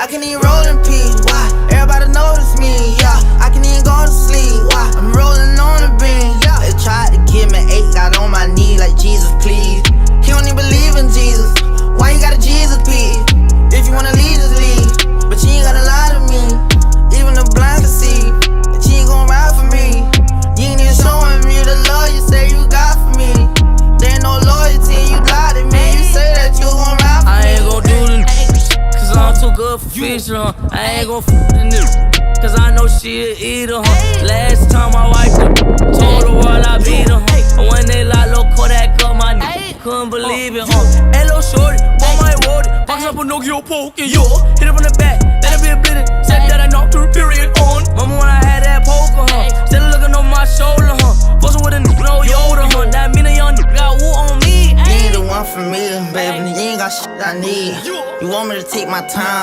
I can even roll in peace. Why? Everybody notice me, yeah. I can even go to sleep. Why? I'm rolling on the beam. Yeah. They tried to give me 8, got on my knee like Jesus, please. He don't even believe in Jesus. Why you got a Jesus piece? If you wanna leave, just leave. But you ain't gotta lie to me. Even the blind can see that you ain't gon' ride for me. You ain't even showing me the love you say you got for me. There ain't no loyalty, you lied to me. You say that you gon' ride for me. I ain't gon' do the cause I'm too good for fish, I ain't gon' the nigga, cause I know she a eater, Last time I wiped her, told the world I beat her, And when they lock low Kodak up my nigga, couldn't believe it, Hello shorty, boy my road it, box up a Nokia poke, yo. Hit it from the back, let it be a blitz, said that I knocked her period on. Mama when I had that poker, Still looking on my shoulder, Postin' with a nigga, no Yoda, That mean a young nigga got woo on me. You ain't the one for me, baby, you ain't got shit I need. You want me to take my time